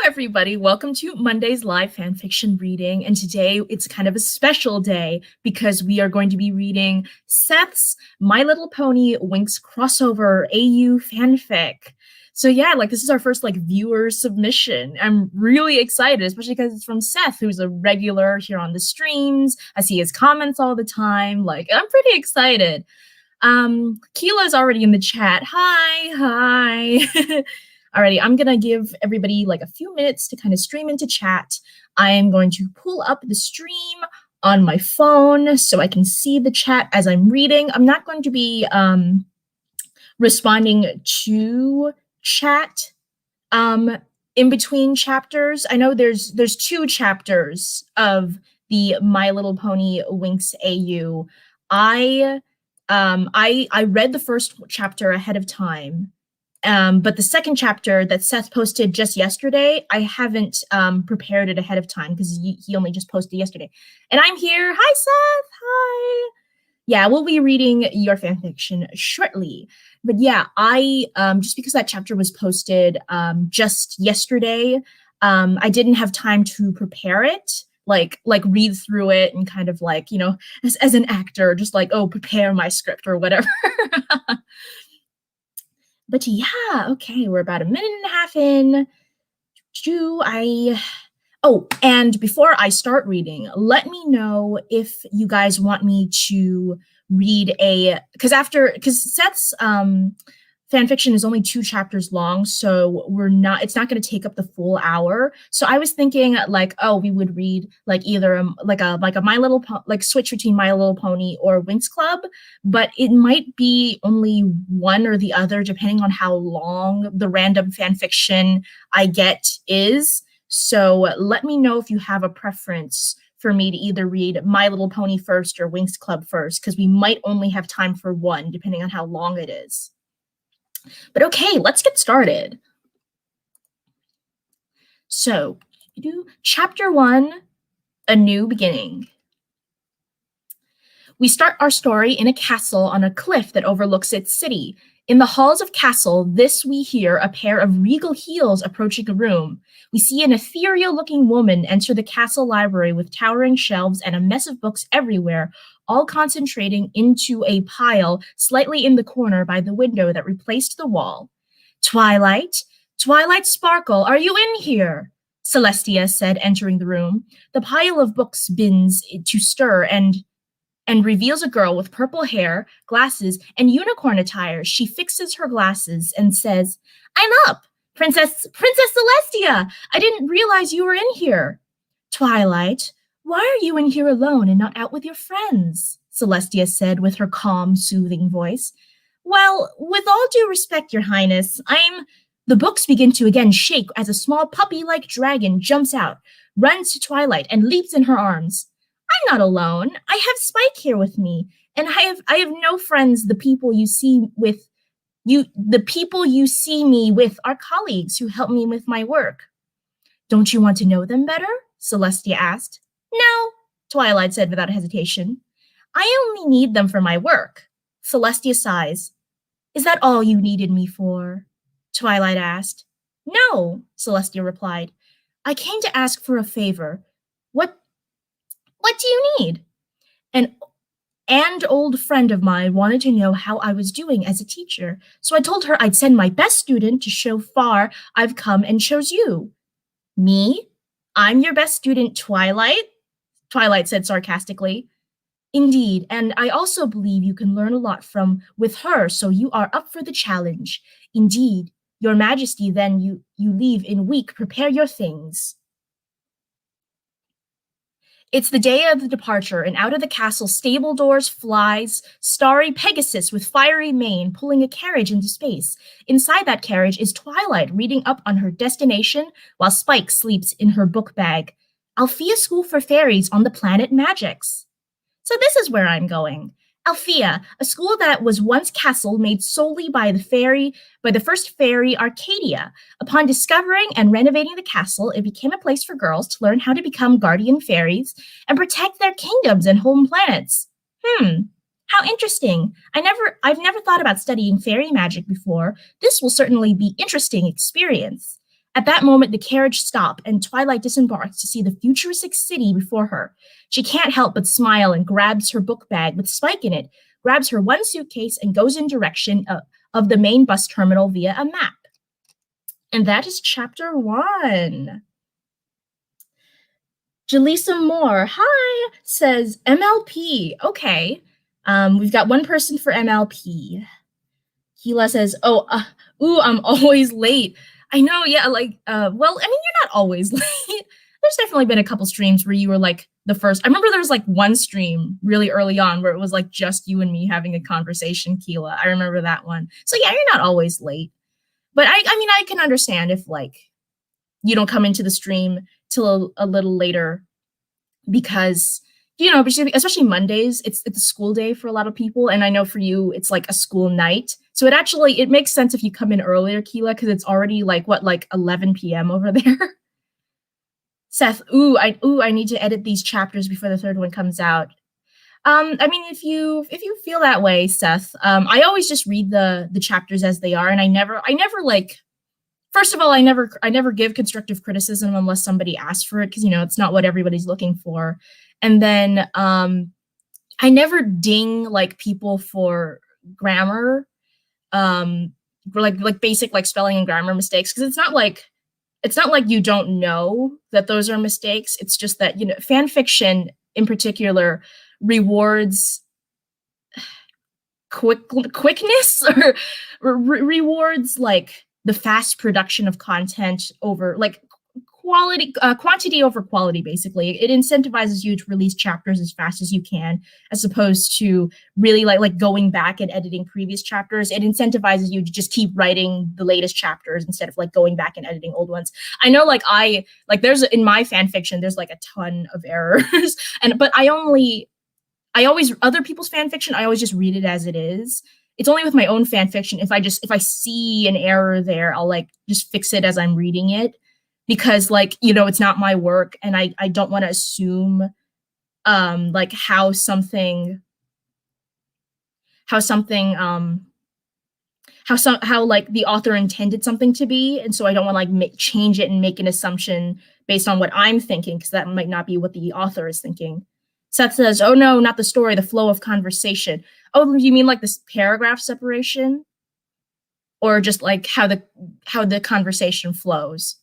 everybody. Welcome to Monday's live fanfiction reading. And today it's kind of a special day because we are going to be reading Seth's My Little Pony Winx Crossover AU fanfic. So yeah, this is our first viewer submission. I'm really excited, especially because it's from Seth, who's a regular here on the streams. I see his comments all the time. I'm pretty excited. Keela's already in the chat. Hi. Alrighty, I'm gonna give everybody a few minutes to kind of stream into chat. I am going to pull up the stream on my phone so I can see the chat as I'm reading. I'm not going to be responding to chat in between chapters. I know there's two chapters of the My Little Pony Winx AU. I read the first chapter ahead of time. But the second chapter that Seth posted just yesterday, I haven't prepared it ahead of time because he only just posted yesterday. And I'm here. Hi, Seth. Hi. Yeah, we'll be reading your fanfiction shortly. But yeah, I just because that chapter was posted just yesterday, I didn't have time to prepare it. Read through it and kind of as an actor, just prepare my script or whatever. But yeah, okay, we're about a minute and a half in. Oh, and before I start reading, let me know if you guys want me to read because Seth's fanfiction is only 2 chapters long, so it's not going to take up the full hour. So I was thinking we would read either a My Little switch between My Little Pony or Winx Club, but it might be only one or the other depending on how long the random fanfiction I get is. So let me know if you have a preference for me to either read My Little Pony first or Winx Club first, because we might only have time for one depending on how long it is. But okay, let's get started. So, chapter 1, A New Beginning. We start our story in a castle on a cliff that overlooks its city. In the halls of castle, we hear a pair of regal heels approaching a room. We see an ethereal-looking woman enter the castle library with towering shelves and a mess of books everywhere, all concentrating into a pile slightly in the corner by the window that replaced the wall. Twilight Sparkle, are you in here? Celestia said, entering the room. The pile of books bins to stir and reveals a girl with purple hair, glasses, and unicorn attire. She fixes her glasses and says, "I'm up! Princess Celestia! I didn't realize you were in here." Twilight, why are you in here alone and not out with your friends? Celestia said with her calm, soothing voice. Well, with all due respect, Your Highness, The books begin to again shake as a small puppy-like dragon jumps out, runs to Twilight, and leaps in her arms. I'm not alone. I have Spike here with me, and I have no friends. The people you see me with are colleagues who help me with my work. Don't you want to know them better? Celestia asked. No, Twilight said without hesitation. I only need them for my work. Celestia sighs. Is that all you needed me for? Twilight asked. No, Celestia replied. I came to ask for a favor. What do you need? An old friend of mine wanted to know how I was doing as a teacher, so I told her I'd send my best student to show far I've come and chose you. Me? I'm your best student, Twilight? Twilight said sarcastically. Indeed, and I also believe you can learn a lot with her, so you are up for the challenge. Indeed, Your Majesty, then you leave in a week. Prepare your things. It's the day of the departure, and out of the castle stable doors flies starry Pegasus with fiery mane pulling a carriage into space. Inside that carriage is Twilight reading up on her destination while Spike sleeps in her book bag. Althea School for Fairies on the planet Magix. So this is where I'm going. Althea, a school that was once castle made solely by the first fairy Arcadia. Upon discovering and renovating the castle, it became a place for girls to learn how to become guardian fairies and protect their kingdoms and home planets. How interesting. I've never thought about studying fairy magic before. This will certainly be interesting experience. At that moment, the carriage stopped, and Twilight disembarks to see the futuristic city before her. She can't help but smile and grabs her book bag with Spike in it, grabs her one suitcase, and goes in direction of the main bus terminal via a map. And that is chapter 1. Jaleesa Moore, hi, says MLP. Okay, we've got one person for MLP. Keela says, I'm always late. I know, yeah, well, I mean, you're not always late. There's definitely been a couple streams where you were like the first. I remember there was like one stream really early on where it was like just you and me having a conversation, Keela. I remember that one. So yeah, you're not always late. But I mean, I can understand if like you don't come into the stream till a little later because, you know, especially Mondays, it's a school day for a lot of people. And I know for you, it's like a school night. So it makes sense if you come in earlier, Keela, because it's already like 11 p.m. over there. Seth, I need to edit these chapters before the third one comes out. I mean, if you feel that way, Seth, I always just read the chapters as they are, and I never like. First of all, I never give constructive criticism unless somebody asks for it, because you know it's not what everybody's looking for. And then I never ding like people for grammar, like basic like spelling and grammar mistakes, because it's not like you don't know that those are mistakes. It's just that, you know, fan fiction in particular rewards quickness or rewards like the fast production of content over like quantity over quality. Basically, it incentivizes you to release chapters as fast as you can, as opposed to really like going back and editing previous chapters. It incentivizes you to just keep writing the latest chapters instead of like going back and editing old ones. I know there's in my fan fiction there's like a ton of errors, but other people's fan fiction, I always just read it as it is. It's only with my own fan fiction, if I see an error there, I'll like just fix it as I'm reading it, because like, you know, it's not my work, and I don't want to assume like how something like the author intended something to be, and so I don't want to like change it and make an assumption based on what I'm thinking, because that might not be what the author is thinking. Seth says, oh no, not the story, the flow of conversation. Oh, you mean like this paragraph separation? Or just like how the conversation flows?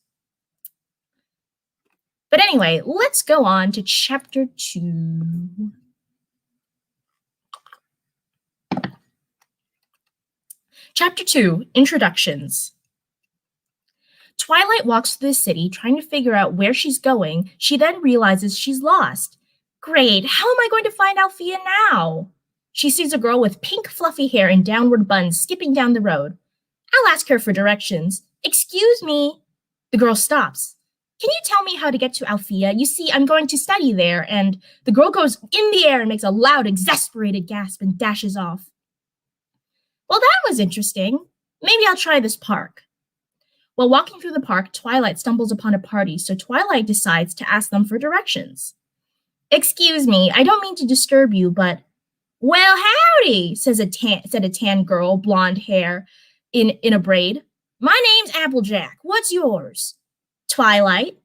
But anyway, let's go on to chapter 2. Chapter 2, Introductions. Twilight walks through the city trying to figure out where she's going. She then realizes she's lost. Great, how am I going to find Althea now? She sees a girl with pink fluffy hair and downward buns skipping down the road. I'll ask her for directions. Excuse me. The girl stops. Can you tell me how to get to Althea? You see, I'm going to study there. And the girl goes in the air and makes a loud, exasperated gasp and dashes off. Well, that was interesting. Maybe I'll try this park. While walking through the park, Twilight stumbles upon a party, so Twilight decides to ask them for directions. Excuse me, I don't mean to disturb you, but... Well, howdy, said a tan girl, blonde hair, in a braid. My name's Applejack. What's yours? Twilight.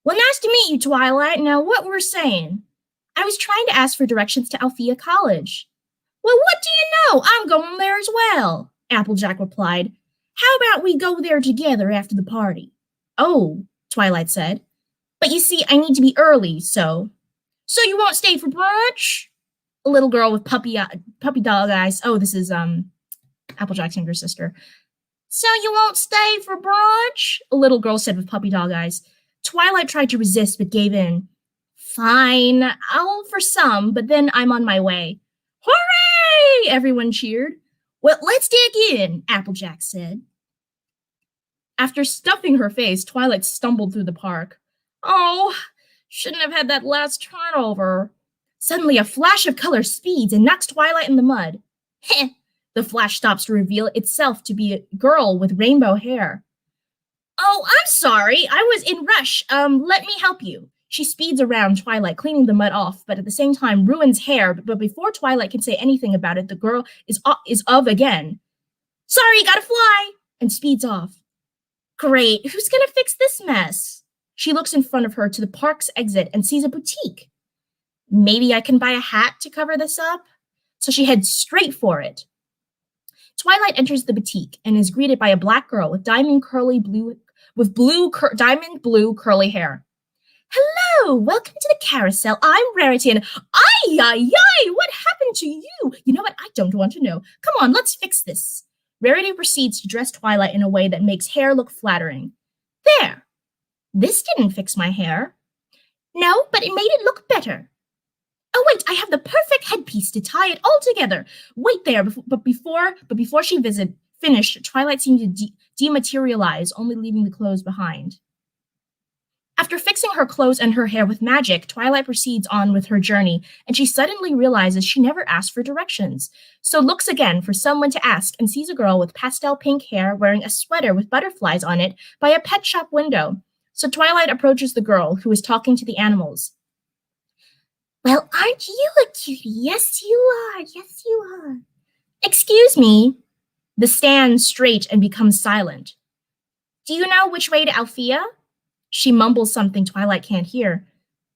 Well, nice to meet you, Twilight. Now, what we're saying? I was trying to ask for directions to Althea College. Well, what do you know? I'm going there as well, Applejack replied. How about we go there together after the party? Oh, Twilight said. But you see, I need to be early, so... So you won't stay for brunch? A little girl with puppy dog eyes. Oh, this is Applejack's younger sister. So you won't stay for brunch? A little girl said with puppy dog eyes. Twilight tried to resist, but gave in. Fine, I'll for some, but then I'm on my way. Hooray! Everyone cheered. Well, let's dig in, Applejack said. After stuffing her face, Twilight stumbled through the park. Oh, shouldn't have had that last turnover. Suddenly, a flash of color speeds and knocks Twilight in the mud. Heh! The flash stops to reveal itself to be a girl with rainbow hair. Oh, I'm sorry. I was in rush. Let me help you. She speeds around Twilight, cleaning the mud off, but at the same time ruins hair. But before Twilight can say anything about it, the girl is of again. Sorry, gotta fly, and speeds off. Great, who's gonna fix this mess? She looks in front of her to the park's exit and sees a boutique. Maybe I can buy a hat to cover this up? So she heads straight for it. Twilight enters the boutique and is greeted by a black girl with diamond blue curly hair. Hello, welcome to the carousel. I'm Rarity and what happened to you? You know what? I don't want to know. Come on, let's fix this. Rarity proceeds to dress Twilight in a way that makes hair look flattering. There. This didn't fix my hair. No, but it made it look better. Oh, wait, I have the perfect headpiece to tie it all together. Wait there, but before she finished, Twilight seemed to dematerialize, only leaving the clothes behind. After fixing her clothes and her hair with magic, Twilight proceeds on with her journey, and she suddenly realizes she never asked for directions. So looks again for someone to ask and sees a girl with pastel pink hair wearing a sweater with butterflies on it by a pet shop window. So Twilight approaches the girl, who is talking to the animals. Well, aren't you a cutie? Yes, you are. Yes, you are. Excuse me. The stands straight and becomes silent. Do you know which way to Althea? She mumbles something Twilight can't hear.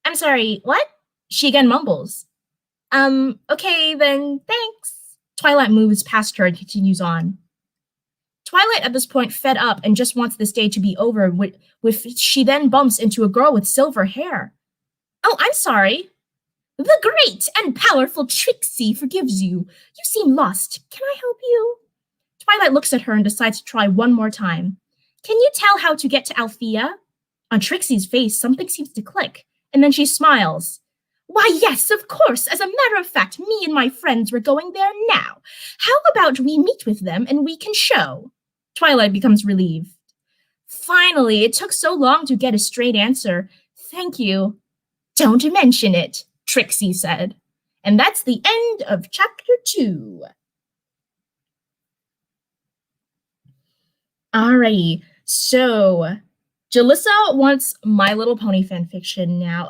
I'm sorry, what? She again mumbles. Okay, then thanks. Twilight moves past her and continues on. Twilight at this point fed up and just wants this day to be over she then bumps into a girl with silver hair. Oh, I'm sorry. The great and powerful Trixie forgives you. You seem lost. Can I help you? Twilight looks at her and decides to try one more time. Can you tell how to get to Althea? On Trixie's face, something seems to click, and then she smiles. Why, yes, of course. As a matter of fact, me and my friends were going there now. How about we meet with them and we can show? Twilight becomes relieved. Finally, it took so long to get a straight answer. Thank you. Don't mention it, Trixie said. And that's the end of chapter 2. Alrighty, so Jalissa wants My Little Pony fanfiction now.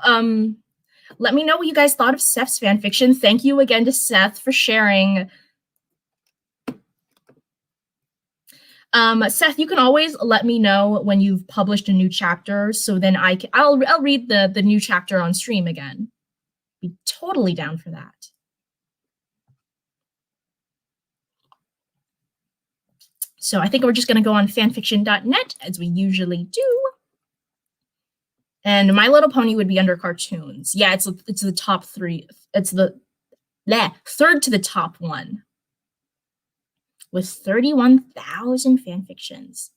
Let me know what you guys thought of Seth's fanfiction. Thank you again to Seth for sharing. Seth, you can always let me know when you've published a new chapter, so then I'll read the new chapter on stream again. Be totally down for that. So I think we're just going to go on fanfiction.net as we usually do. And My Little Pony would be under cartoons. Yeah, it's the top 3. It's the third to the top one with 31,000 fanfictions.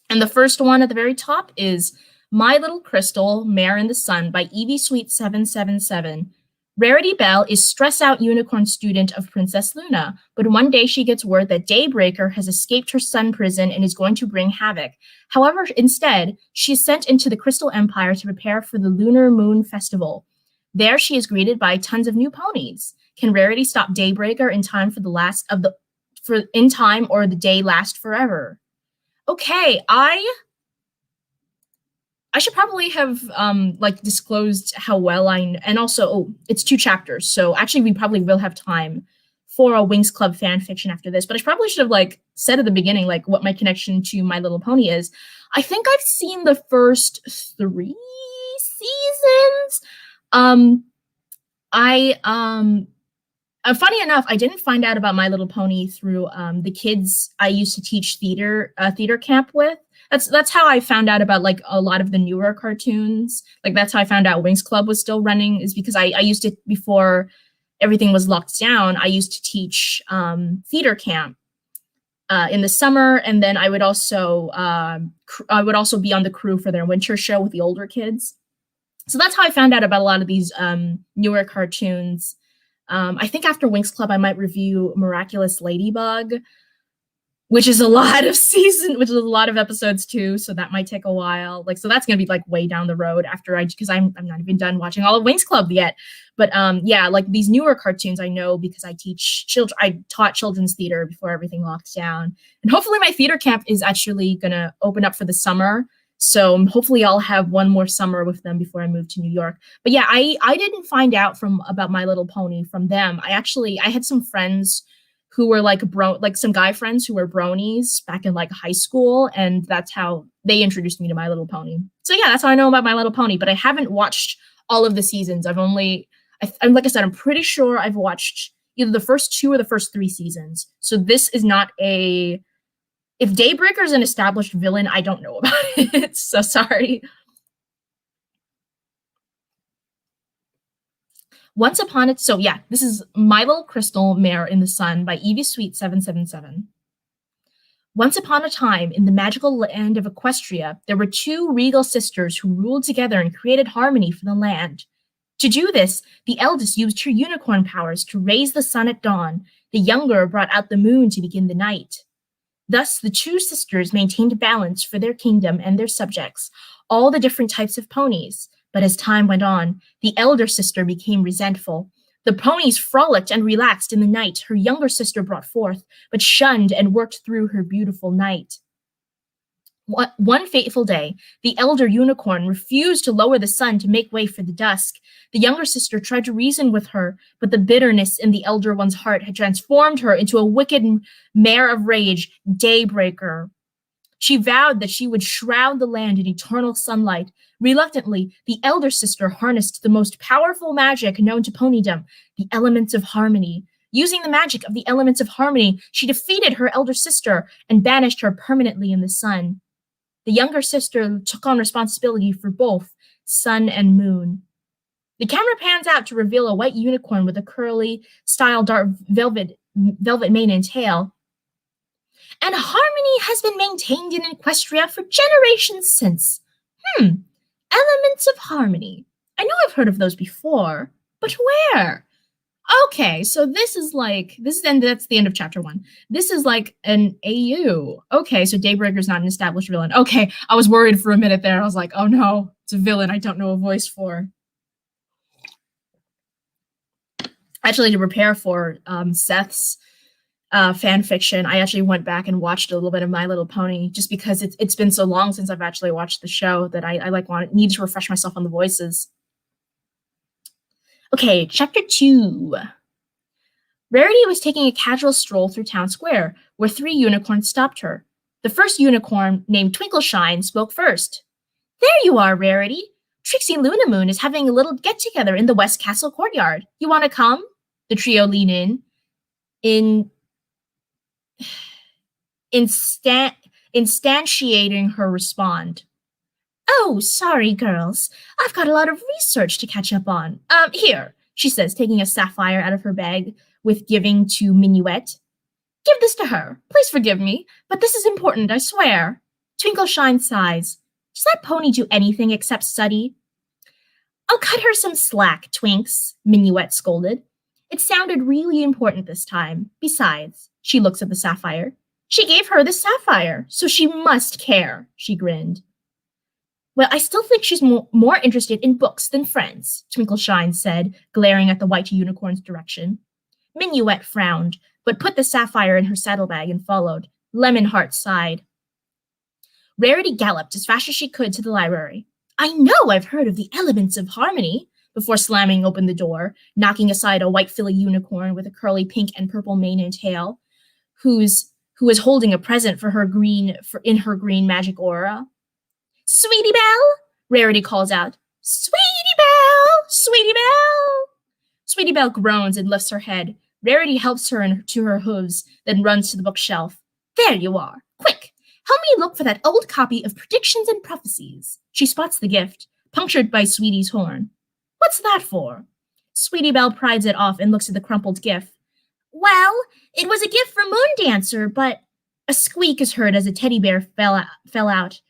And the first one at the very top is My Little Crystal, Mare in the Sun by Evie Sweet 777. Rarity Belle is stress-out unicorn student of Princess Luna, but one day she gets word that Daybreaker has escaped her sun prison and is going to bring havoc. However, instead, she is sent into the Crystal Empire to prepare for the Lunar Moon Festival. There, she is greeted by tons of new ponies. Can Rarity stop Daybreaker in time or the day last forever? Okay, I should probably have disclosed how well and also, it's 2 chapters, so actually we probably will have time for a Winx Club fan fiction after this, but I probably should have said at the beginning what my connection to My Little Pony is. I think I've seen the first 3 seasons. Funny enough, I didn't find out about My Little Pony through the kids I used to teach theater camp with. That's how I found out about a lot of the newer cartoons. That's how I found out Winx Club was still running, is because I used to, before everything was locked down, I used to teach theater camp in the summer, and then I would also be on the crew for their winter show with the older kids. So that's how I found out about a lot of these newer cartoons. I think after Winx Club, I might review Miraculous Ladybug, which is a lot of episodes too. So that might take a while. So that's gonna be way down the road because I'm not even done watching all of Winx Club yet. But yeah, these newer cartoons I know because I taught children's theater before everything locked down, and hopefully my theater camp is actually gonna open up for the summer. So hopefully I'll have one more summer with them before I move to New York. But yeah, I didn't find out about My Little Pony from them. I had some friends who were like some guy friends who were bronies back in like high school, and that's how they introduced me to My Little Pony. So yeah, that's how I know about My Little Pony, but I haven't watched all of the seasons. I'm like I said, I'm pretty sure I've watched either the first 2 or the first 3 seasons. So this is not a, if Daybreaker's an established villain, I don't know about it. So sorry. So yeah, this is My Little Crystal Mare in the Sun by Evie Sweet 777. Once upon a time, in the magical land of Equestria, there were 2 regal sisters who ruled together and created harmony for the land. To do this, the eldest used her unicorn powers to raise the sun at dawn. The younger brought out the moon to begin the night. Thus, the 2 sisters maintained balance for their kingdom and their subjects, all the different types of ponies. But as time went on, the elder sister became resentful. The ponies frolicked and relaxed in the night her younger sister brought forth, but shunned and worked through her beautiful night. One fateful day, the elder unicorn refused to lower the sun to make way for the dusk. The younger sister tried to reason with her, but the bitterness in the elder one's heart had transformed her into a wicked mare of rage, Daybreaker. She vowed that she would shroud the land in eternal sunlight. Reluctantly, the elder sister harnessed the most powerful magic known to ponydom, the elements of harmony. Using the magic of the elements of harmony, she defeated her elder sister and banished her permanently in the sun. The younger sister took on responsibility for both sun and moon. The camera pans out to reveal a white unicorn with a curly, style dark velvet mane and tail. And harmony has been maintained in Equestria for generations since. Elements of harmony. I know I've heard of those before, but where? Okay, so that's the end of chapter 1. This is like an AU. Okay, so Daybreaker's not an established villain. Okay, I was worried for a minute there. I was like, oh no, it's a villain I don't know a voice for. Actually, to prepare for Seth's fan fiction, I actually went back and watched a little bit of My Little Pony just because it's been so long since I've actually watched the show that I need to refresh myself on the voices. Okay, chapter 2. Rarity was taking a casual stroll through town square, where 3 unicorns stopped her. The first unicorn, named Twinkleshine, spoke first. There you are, Rarity. Trixie Lunamoon is having a little get-together in the West Castle courtyard. You want to come? The trio lean instantiating her respond. Oh, sorry, girls. I've got a lot of research to catch up on. Here, she says, taking a sapphire out of her bag with giving to Minuet. Give this to her. Please forgive me, but this is important, I swear. Twinkleshine sighs. Does that pony do anything except study? I'll cut her some slack, Twinks, Minuet scolded. It sounded really important this time. Besides, she looks at the sapphire. She gave her the sapphire, so she must care, she grinned. Well, I still think she's more interested in books than friends, Twinkleshine said, glaring at the white unicorn's direction. Minuet frowned, but put the sapphire in her saddlebag and followed. Lemonheart sighed. Rarity galloped as fast as she could to the library. I know I've heard of the elements of harmony, before slamming open the door, knocking aside a white filly unicorn with a curly pink and purple mane and tail, who was holding a present in her green magic aura. Sweetie Belle, Rarity calls out. Sweetie Belle, Sweetie Belle. Sweetie Belle groans and lifts her head. Rarity helps her to her hooves, then runs to the bookshelf. There you are. Quick, help me look for that old copy of Predictions and Prophecies. She spots the gift, punctured by Sweetie's horn. What's that for? Sweetie Belle prides it off and looks at the crumpled gift. Well, it was a gift for Moondancer, but... A squeak is heard as a teddy bear fell out.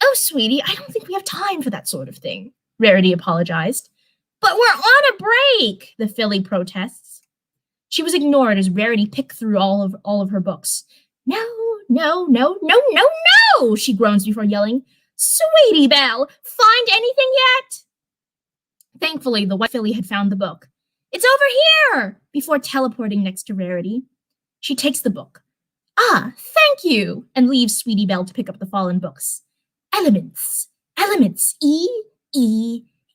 Oh, sweetie, I don't think we have time for that sort of thing, Rarity apologized. But we're on a break, the filly protests. She was ignored as Rarity picked through all of her books. No, she groans before yelling. Sweetie Belle, find anything yet? Thankfully, the white filly had found the book. It's over here, before teleporting next to Rarity. She takes the book. Ah, thank you, and leaves Sweetie Belle to pick up the fallen books. Elements, E.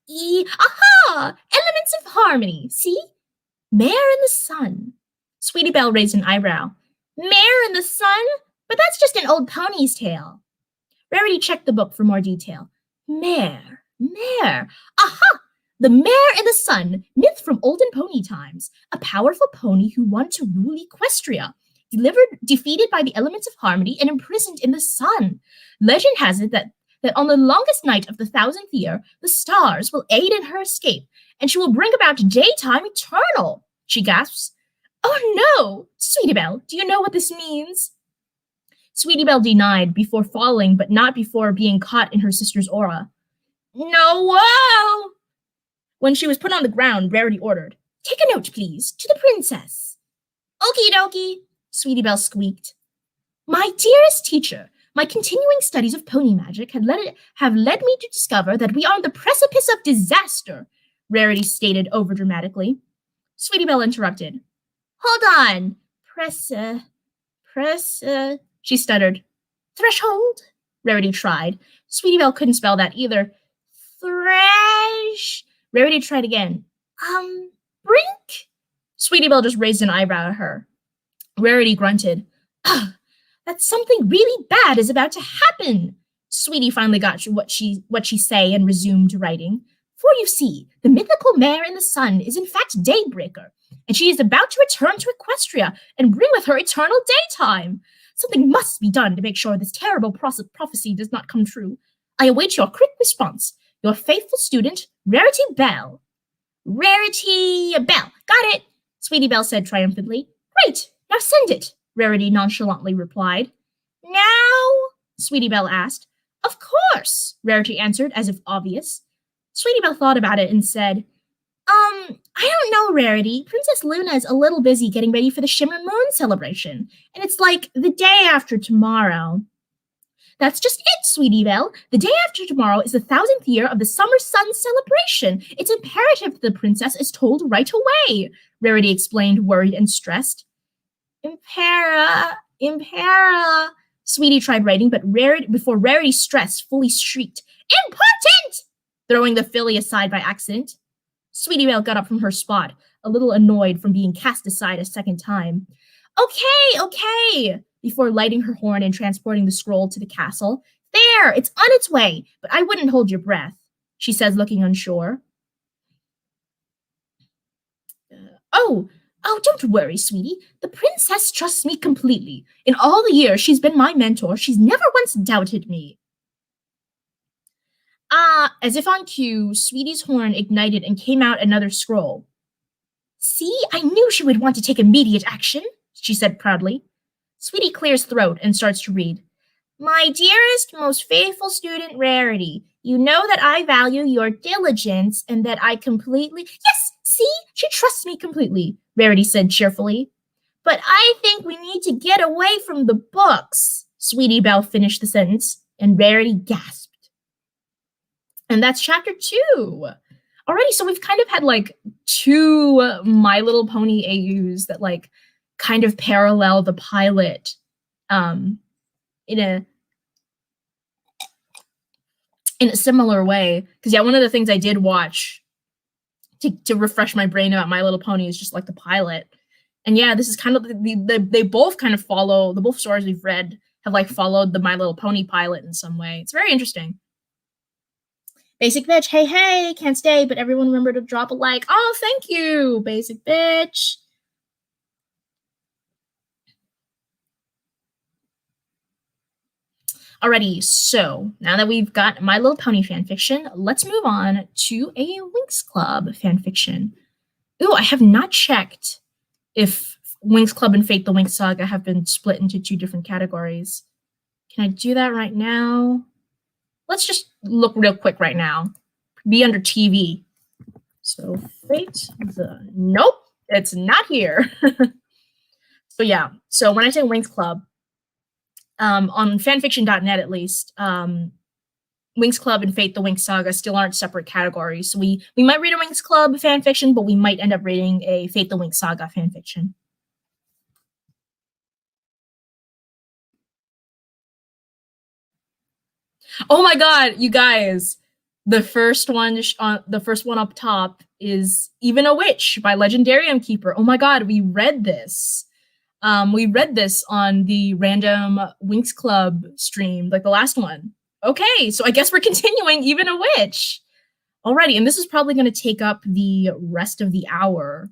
Aha! Elements of harmony, see? Mare in the sun. Sweetie Belle raised an eyebrow. Mare in the Sun? But that's just an old pony's tale. Rarity checked the book for more detail. Mare. Aha! The Mare in the Sun, myth from olden pony times. A powerful pony who wanted to rule Equestria. Defeated by the elements of harmony and imprisoned in the sun. Legend has it that on the longest night of the 1000th year, the stars will aid in her escape, and she will bring about daytime eternal. She gasps. Oh no! Sweetie Belle, do you know what this means? Sweetie Belle denied before falling, but not before being caught in her sister's aura. No, whoa! When she was put on the ground, Rarity ordered, Take a note, please, to the princess. Okie dokie, Sweetie Belle squeaked. My dearest teacher, my continuing studies of pony magic have led me to discover that we are on the precipice of disaster, Rarity stated overdramatically. Sweetie Belle interrupted. Hold on. She stuttered. Threshold? Rarity tried. Sweetie Belle couldn't spell that either. Thresh. Rarity tried again. Brink? Sweetie Belle just raised an eyebrow at her. Rarity grunted. Ugh, that something really bad is about to happen. Sweetie finally got what she say and resumed writing. For you see, the mythical Mare in the Sun is in fact Daybreaker, and she is about to return to Equestria and bring with her eternal daytime. Something must be done to make sure this terrible prophecy does not come true. I await your quick response. Your faithful student, Rarity Belle. Rarity Belle. Got it, Sweetie Belle said triumphantly. Great, now send it, Rarity nonchalantly replied. Now? Sweetie Belle asked. Of course, Rarity answered as if obvious. Sweetie Belle thought about it and said, I don't know, Rarity. Princess Luna is a little busy getting ready for the Shimmer Moon celebration, and it's like the day after tomorrow. That's just it, Sweetie Belle. The day after tomorrow is the 1000th year of the Summer Sun celebration. It's imperative that the princess is told right away, Rarity explained, worried and stressed. Impera. Sweetie tried writing, but before Rarity stressed, fully shrieked, Important! Throwing the filly aside by accident. Sweetie Belle got up from her spot, a little annoyed from being cast aside a second time. Okay, before lighting her horn and transporting the scroll to the castle. There, it's on its way, but I wouldn't hold your breath, she says, looking unsure. Oh, don't worry, sweetie. The princess trusts me completely. In all the years she's been my mentor, she's never once doubted me. As if on cue, Sweetie's horn ignited and came out another scroll. See, I knew she would want to take immediate action, she said proudly. Sweetie clears throat and starts to read. My dearest, most faithful student, Rarity, you know that I value your diligence and that I completely... Yes, see, she trusts me completely, Rarity said cheerfully. But I think we need to get away from the books, Sweetie Belle finished the sentence, and Rarity gasped. And that's chapter 2. Already, so we've kind of had like 2 My Little Pony AUs that like kind of parallel the pilot in a similar way. Because yeah, one of the things I did watch to refresh my brain about My Little Pony is just like the pilot. And yeah, this is kind of they both kind of follow, the both stories we've read have like followed the My Little Pony pilot in some way. It's very interesting. Basic Bitch, hey, can't stay, but everyone remember to drop a like. Oh, thank you, Basic Bitch. Alrighty, so now that we've got My Little Pony fanfiction, let's move on to a Winx Club fanfiction. Ooh, I have not checked if Winx Club and Fate the Winx Saga have been split into 2 different categories. Can I do that right now? Let's just look real quick right now. Be under TV. So Fate nope, it's not here. So yeah, so when I say Winx Club, on fanfiction.net at least, Winx Club and Fate the Winx Saga still aren't separate categories. So we might read a Winx Club fanfiction, but we might end up reading a Fate the Winx Saga fanfiction. Oh my god, you guys. The first one up top is Even a Witch by Legendarium Keeper. Oh my god, we read this. We read this on the random Winx Club stream, like the last one. Okay, so I guess we're continuing Even a Witch. Alrighty, and this is probably going to take up the rest of the hour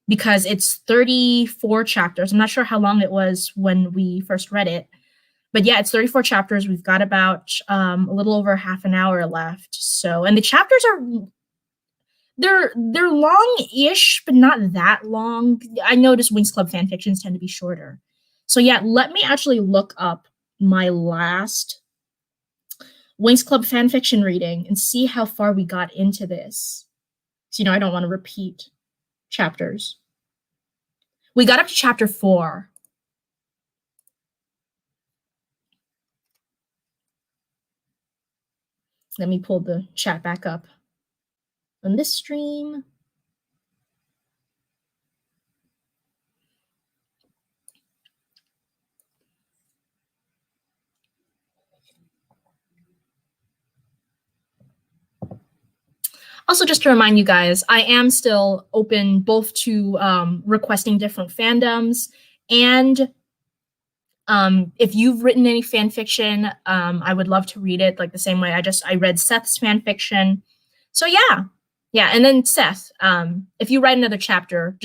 because it's 34 chapters. I'm not sure how long it was when we first read it. But yeah, it's 34 chapters. We've got about a little over half an hour left. So, and the chapters are they're long-ish, but not that long. I noticed Winx Club fanfictions tend to be shorter. So yeah, let me actually look up my last Winx Club fanfiction reading and see how far we got into this. So, I don't want to repeat chapters. We got up to chapter 4. Let me pull the chat back up on this stream. Also, just to remind you guys, I am still open both to requesting different fandoms and if you've written any fan fiction, I would love to read it like the same way I read Seth's fan fiction. So yeah. And then Seth, if you write another chapter,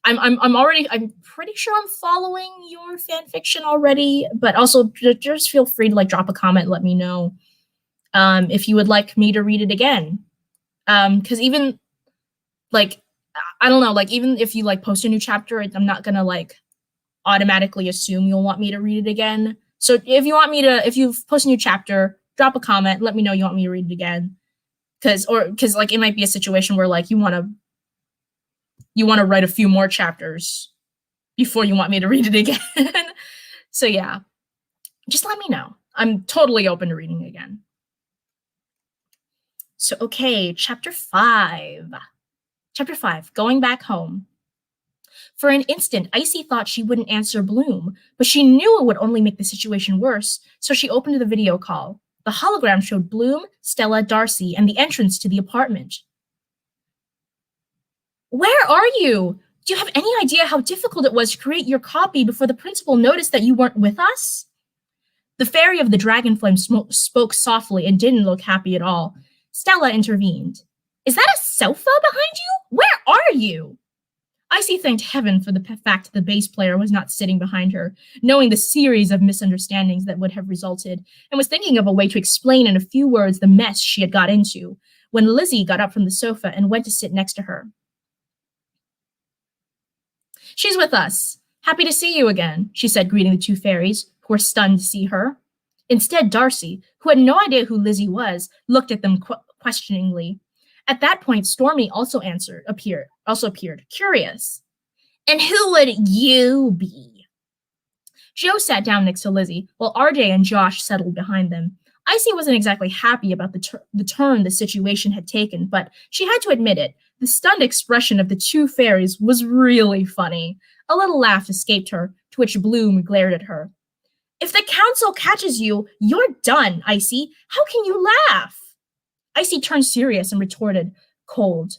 I'm pretty sure I'm following your fan fiction already, but also just feel free to like drop a comment, let me know if you would like me to read it again. Because even like, I don't know, like even if you like post a new chapter, I'm not gonna like automatically assume you'll want me to read it again. So if you've posted a new chapter, drop a comment, let me know you want me to read it again. Cause like it might be a situation where like you wanna write a few more chapters before you want me to read it again. So yeah, just let me know. I'm totally open to reading it again. So, okay, chapter 5. Chapter 5, Going Back Home. For an instant, Icy thought she wouldn't answer Bloom, but she knew it would only make the situation worse, so she opened the video call. The hologram showed Bloom, Stella, Darcy, and the entrance to the apartment. Where are you? Do you have any idea how difficult it was to create your copy before the principal noticed that you weren't with us? The fairy of the Dragonflame spoke softly and didn't look happy at all. Stella intervened. Is that a sofa behind you? Where are you? Icy thanked heaven for the fact the bass player was not sitting behind her, knowing the series of misunderstandings that would have resulted, and was thinking of a way to explain in a few words the mess she had got into, when Lizzie got up from the sofa and went to sit next to her. She's with us. Happy to see you again, she said, greeting the two fairies, who were stunned to see her. Instead, Darcy, who had no idea who Lizzie was, looked at them questioningly. At that point, Stormy also appeared, curious. And who would you be? Joe sat down next to Lizzie, while RJ and Josh settled behind them. Icy wasn't exactly happy about the turn the situation had taken, but she had to admit it. The stunned expression of the two fairies was really funny. A little laugh escaped her, to which Bloom glared at her. If the council catches you, you're done, Icy. How can you laugh? Icy turned serious and retorted, cold.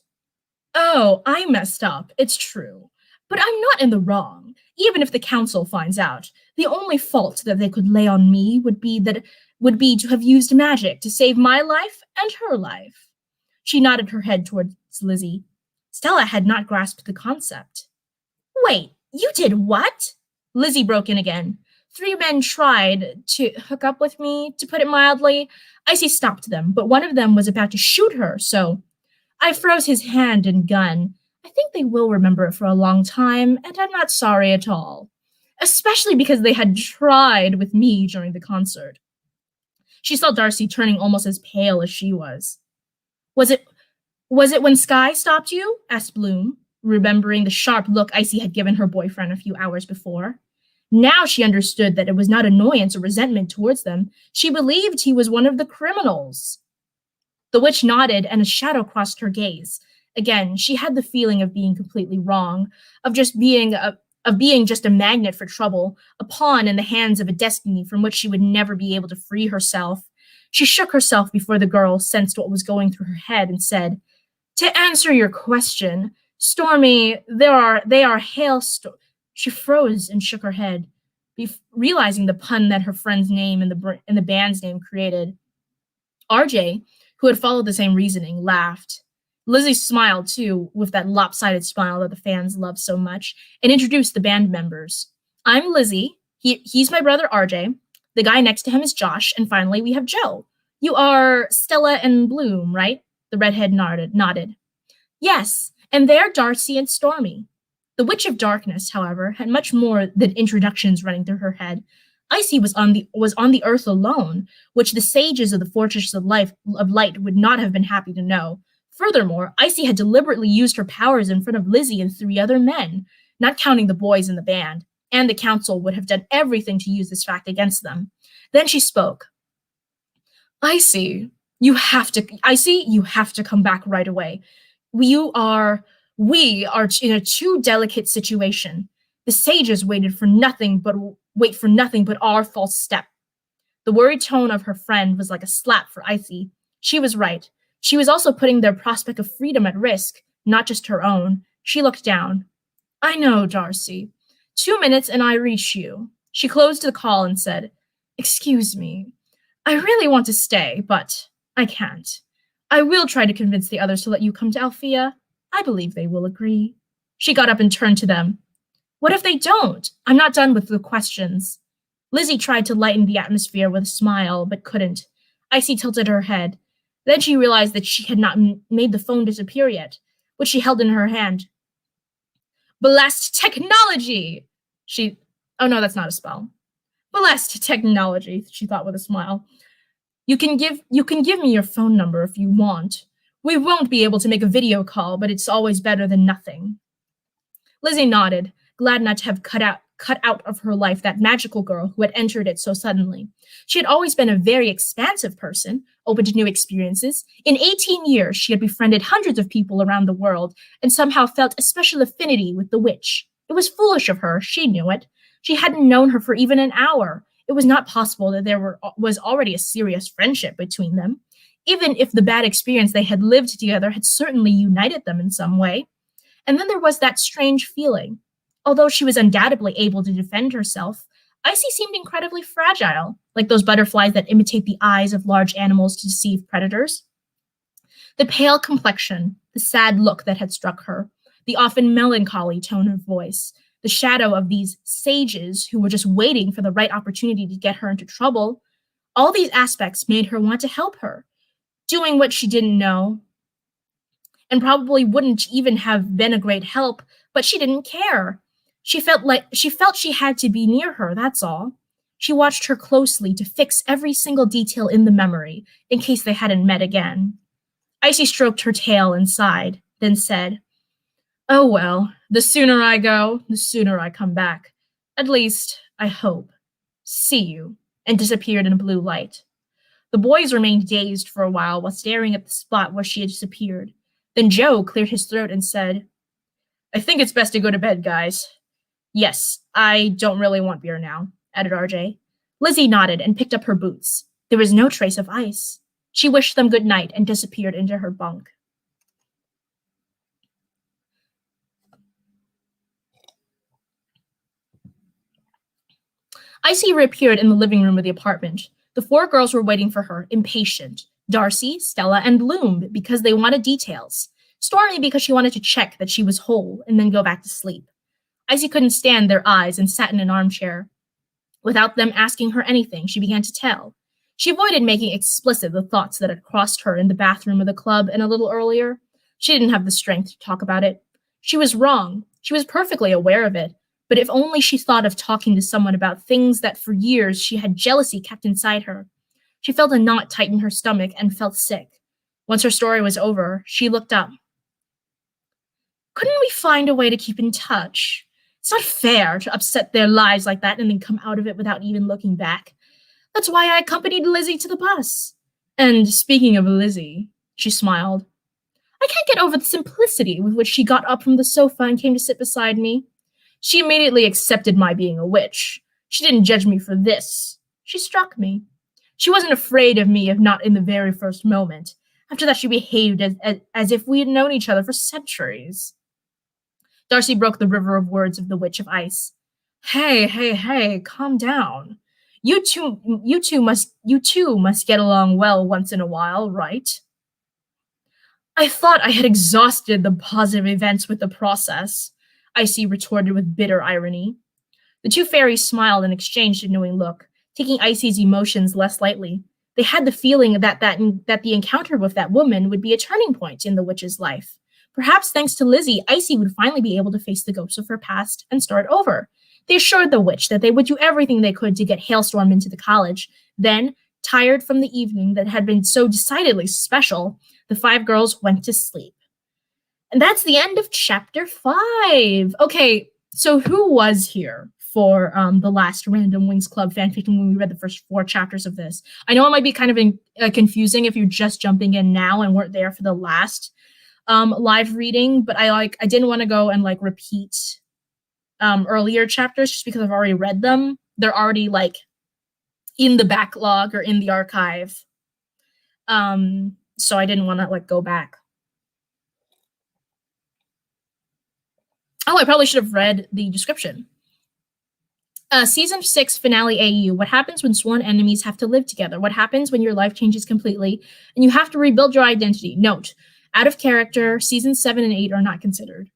Oh, I messed up. It's true. But I'm not in the wrong, even if the council finds out. The only fault that they could lay on me would be to have used magic to save my life and her life. She nodded her head towards Lizzie. Stella had not grasped the concept. Wait, you did what? Lizzie broke in again. 3 men tried to hook up with me, to put it mildly. Icy stopped them, but one of them was about to shoot her, so I froze his hand and gun. I think they will remember it for a long time, and I'm not sorry at all. Especially because they had tried with me during the concert. She saw Darcy turning almost as pale as she was. Was it when Sky stopped you? Asked Bloom, remembering the sharp look Icy had given her boyfriend a few hours before. Now she understood that it was not annoyance or resentment towards them. She believed he was one of the criminals. The witch nodded, and a shadow crossed her gaze. Again, she had the feeling of being completely wrong, of being just a magnet for trouble, a pawn in the hands of a destiny from which she would never be able to free herself. She shook herself before the girl sensed what was going through her head and said, "To answer your question, Stormy, they are hailstorms." She froze and shook her head, realizing the pun that her friend's name and the band's name created. RJ, who had followed the same reasoning, laughed. Lizzie smiled too, with that lopsided smile that the fans love so much, and introduced the band members. "I'm Lizzie. He's my brother RJ. The guy next to him is Josh, and finally we have Joe. You are Stella and Bloom, right?" The redhead nodded. "Yes, and they're Darcy and Stormy." The Witch of Darkness, however, had much more than introductions running through her head. Icy was on the earth alone, which the sages of the Fortress of Light would not have been happy to know. Furthermore, Icy had deliberately used her powers in front of Lizzie and 3 other men, not counting the boys in the band, and the council would have done everything to use this fact against them. Then she spoke. Icy, you have to come back right away. We are in a too delicate situation. The sages wait for nothing but our false step." The worried tone of her friend was like a slap for Icy. She was right. She was also putting their prospect of freedom at risk, not just her own. She looked down. "I know, Darcy. 2 minutes and I reach you." She closed the call and said, "Excuse me. I really want to stay, but I can't. I will try to convince the others to let you come to Althea. I believe they will agree." She got up and turned to them. "What if they don't? I'm not done with the questions." Lizzie tried to lighten the atmosphere with a smile, but couldn't. Icy tilted her head. Then she realized that she had not made the phone disappear yet, which she held in her hand. "Blast technology!" Oh no, that's not a spell. "Blast technology," she thought with a smile. You can give me your phone number if you want. We won't be able to make a video call, but it's always better than nothing." Lizzie nodded, glad not to have cut out of her life that magical girl who had entered it so suddenly. She had always been a very expansive person, open to new experiences. In 18 years, she had befriended hundreds of people around the world and somehow felt a special affinity with the witch. It was foolish of her, she knew it. She hadn't known her for even an hour. It was not possible that there was already a serious friendship between them, even if the bad experience they had lived together had certainly united them in some way. And then there was that strange feeling. Although she was undoubtedly able to defend herself, Icy seemed incredibly fragile, like those butterflies that imitate the eyes of large animals to deceive predators. The pale complexion, the sad look that had struck her, the often melancholy tone of voice, the shadow of these sages who were just waiting for the right opportunity to get her into trouble, all these aspects made her want to help her, doing what she didn't know, and probably wouldn't even have been a great help, but she didn't care. She felt she had to be near her, that's all. She watched her closely to fix every single detail in the memory, in case they hadn't met again. Icy stroked her tail and sighed, then said, "Oh well, the sooner I go, the sooner I come back. At least, I hope. See you," and disappeared in a blue light. The boys remained dazed for a while staring at the spot where she had disappeared. Then Joe cleared his throat and said, "I think it's best to go to bed, guys." "Yes, I don't really want beer now," added RJ. Lizzie nodded and picked up her boots. There was no trace of ice. She wished them good night and disappeared into her bunk. Icy reappeared in the living room of the apartment. The 4 girls were waiting for her, impatient. Darcy, Stella, and Bloom because they wanted details. Stormy because she wanted to check that she was whole and then go back to sleep. Icy couldn't stand their eyes and sat in an armchair. Without them asking her anything, she began to tell. She avoided making explicit the thoughts that had crossed her in the bathroom of the club and a little earlier. She didn't have the strength to talk about it. She was wrong. She was perfectly aware of it. But if only she thought of talking to someone about things that for years she had jealousy kept inside her. She felt a knot tighten her stomach and felt sick. Once her story was over, she looked up. "Couldn't we find a way to keep in touch? It's not fair to upset their lives like that and then come out of it without even looking back. That's why I accompanied Lizzie to the bus. And speaking of Lizzie," she smiled, "I can't get over the simplicity with which she got up from the sofa and came to sit beside me. She immediately accepted my being a witch. She didn't judge me for this. She struck me. She wasn't afraid of me, if not in the very first moment. After that, she behaved as if we had known each other for centuries. Darcy broke the river of words of the Witch of Ice. Hey, calm down. You two must get along well once in a while, right? I thought I had exhausted the positive events with the process, Icy retorted with bitter irony. The two fairies smiled and exchanged a knowing look, taking Icy's emotions less lightly. They had the feeling that the encounter with that woman would be a turning point in the witch's life. Perhaps thanks to Lizzie, Icy would finally be able to face the ghosts of her past and start over. They assured the witch that they would do everything they could to get Hailstorm into the college. Then, tired from the evening that had been so decidedly special, the five girls went to sleep. And that's the end of chapter 5. Okay, so who was here for the last random Winx Club fanfiction when we read the first 4 chapters of this? I know it might be kind of confusing if you're just jumping in now and weren't there for the last live reading, but I didn't want to go and repeat earlier chapters just because I've already read them. They're already in the backlog or in the archive. So I didn't want to go back. Oh, I probably should have read the description. Season 6 finale AU. What happens when sworn enemies have to live together? What happens when your life changes completely and you have to rebuild your identity? Note, out of character, seasons 7 and 8 are not considered.